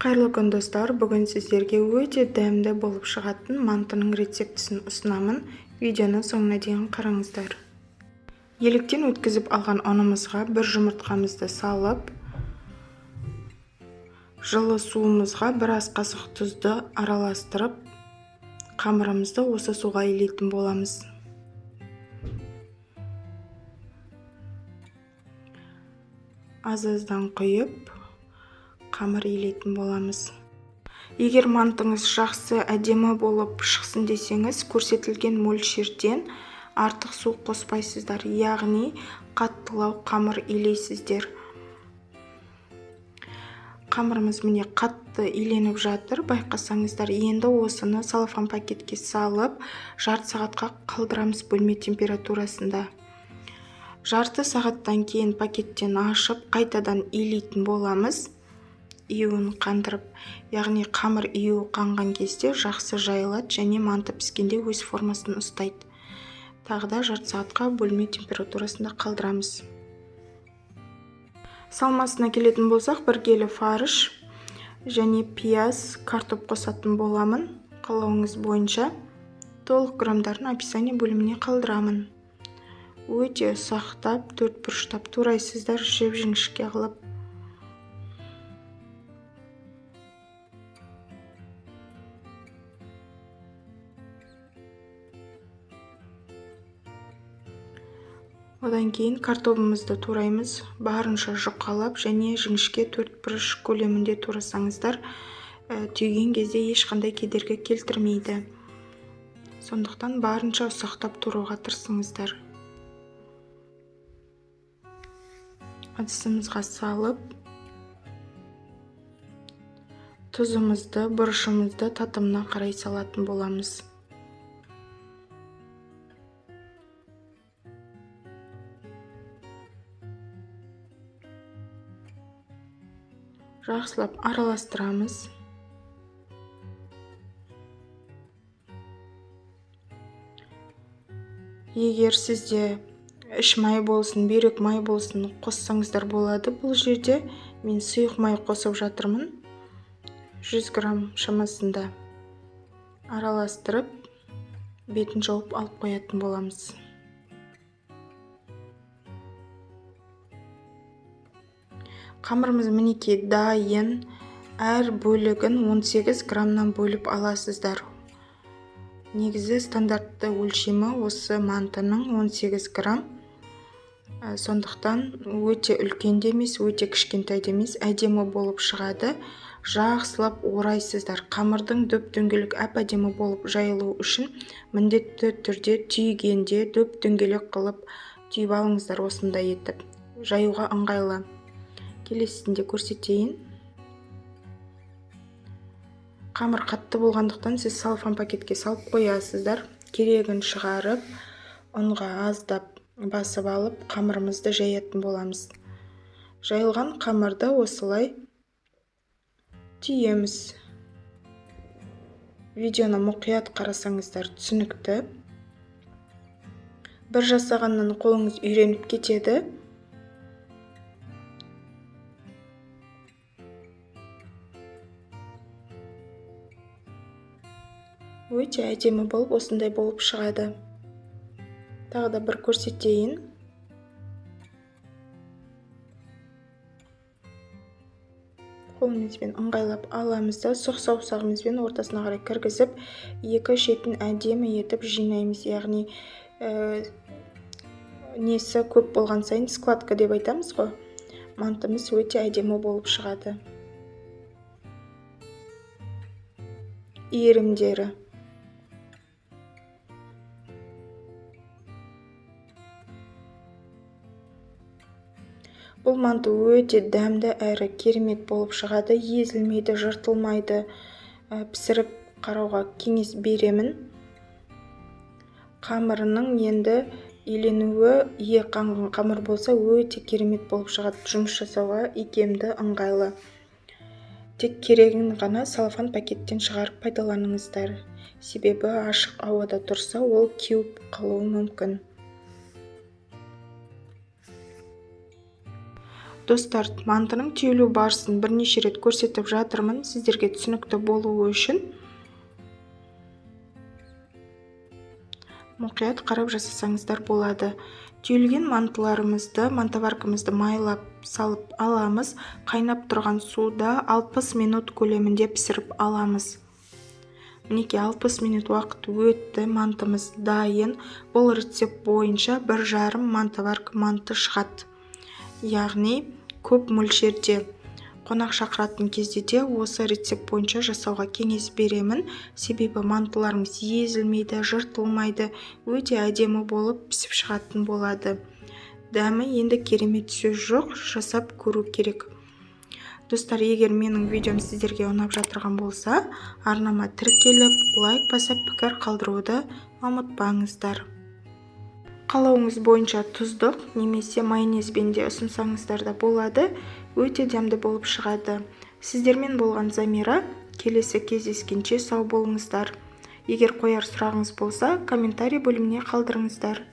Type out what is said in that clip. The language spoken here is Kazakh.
Қайырлы күн достар, бүгін сіздерге өте дәмді болып шығатын мантының рецептісін ұсынамын. Видеоны соңына дейін қараңыздар. Еліктен өткізіп алған ұнымызға бір жұмыртқамызды салып, жылы суымызға бір ас қасық тұзды араластырып, қамырымызды осы суға илейтін боламыз. Аз-аздан құйып, қамыр илейтін боламыз. Егер мантыңыз жақсы әдемі болып шықсын десеңіз, көрсетілген мөлшерден артық су қоспайсыздар, яғни қаттылау қамыр илейсіздер. Қамырымыз міне қатты иленіп жатыр, байқасаңыздар. Енді осыны салфан пакетке салып, жарты сағатқа қалдырамыз бөлме температурасында. Жарты сағаттан кейін пакеттен ашып, қайтадан илейтін боламыз. Июін қандырып, яғни қамыр июі қанған кезде жақсы жайылады және манты піскенде өз формасын ұстайды. Тағы да жарты сағатқа бөлме температурасында қалдырамыз. Салмасына келетін болсақ, 1 келі фарш және пияз, картоп қосатын боламын. Қалауыңыз бойынша толық грамдарын описание бөліміне қалдырамын. Өте ұсақтап, 4 бұрыштап турайсыздар, жіп-жіңішке қылып. Одан кейін картопымызды тураймыз, барынша жұқалап және жіңішке 4 бұрыш көлемінде турасаңыздар, түйген кезде ешқандай кедергі келтірмейді. Сондықтан барынша ұсақтап туруға тырысыңыздар. Ыдысымызға салып, тұзымызды, бұрышымызды татымына қарай салатын боламыз. Жақсылап араластырамыз. Егер сізде іш май болсын, бүйрек май болсын қоссаңыздар болады. Бұл жерде мен сұйық май қосып жатырмын. 100 грамм шамасында араластырып, бетін жауып алып қоятын боламыз. Қамырымыз мінекей дайын, әр бөлігін 18 граммнан бөліп аласыздар. Негізі стандартты өлшемі осы мантының 18 грамм. Сондықтан өте үлкен де емес, өте кішкентай де емес, әдемі болып шығады. Жақсылап орайсыздар. Қамырдың дөп-дөңгелек әп-әдемі болып жайылу үшін міндетті түрде түйгенде дөп-дөңгелек қылып түйіп алыңыздар, осындай етіп. Жаюға ыңғайлы. Келесісінде көрсетейін. Қамыр қатты болғандықтан сіз салфан пакетке салып қоясыздар. Керегін шығарып, ұнға аздап басып алып, қамырымызды жаятын боламыз. Жайылған қамырды осылай түйеміз. Видеоны мұқият қарасаңыздар түсінікті. Бір жасағаннан қолыңыз үйреніп кетеді. Өте әдемі болып, осындай болып шығады. Тағы да бір көрсетейін. Қолымызбен ыңғайлап аламыз да, сұқ саусағымызбен ортасына қарай кіргізіп, екі шетін әдемі етіп жинаймыз. Яғни несі көп болған сайын складка деп айтамыз ғой. Мантымыз өте әдемі болып шығады. Иірімдері. Бұл манты өте дәмді әрі керемет болып шығады, езілмейді, жыртылмайды. Пісіріп қарауға кеңес беремін. Қамырының енді иленуі ие қанған қамыр болса өте керемет болып шығады. Жұмыс жасауға икемді, ыңғайлы. Тек керегін ғана салфан пакеттен шығарып пайдаланыңыздар. Себебі ашық ауада тұрса, ол кеуіп қалуы мүмкін. Достар, мантының түйілу барысын бірнеше рет көрсетіп жатырмын, сіздерге түсінікті болуы үшін. Мұқият қарап жасасаңыздар болады. Түйілген мантоваркамызды майлап салып аламыз. Қайнап тұрған суда 60 минут көлемінде пісіріп аламыз. Мінекей 60 минут уақыт өтті, мантымыз дайын. Бұл рецепт бойынша 1,5 мантоварка манты шығады. Яғни көп мөлшерде. Қонақ шақыратын кезде де осы рецепт бойынша жасауға кеңес беремін. Себебі мантыларымыз езілмейді, жыртылмайды, өте әдемі болып пісіп шығатын болады. Дәмі енді керемет сөз жоқ, жасап көру керек. Достар, егер менің видеом сіздерге ұнап жатырған болса, арнама тіркеліп, лайк басып, пікір қалдыруды ұмытпаңыздар. Қалауыңыз бойынша тұздық немесе майонезбен де ұсынсаңыздар да болады. Өте дәмді болып шығады. Сіздермен болған Замира. Келесі кездескенше сау болыңыздар. Егер қояр сұрағыңыз болса, комментарий бөліміне қалдырыңыздар.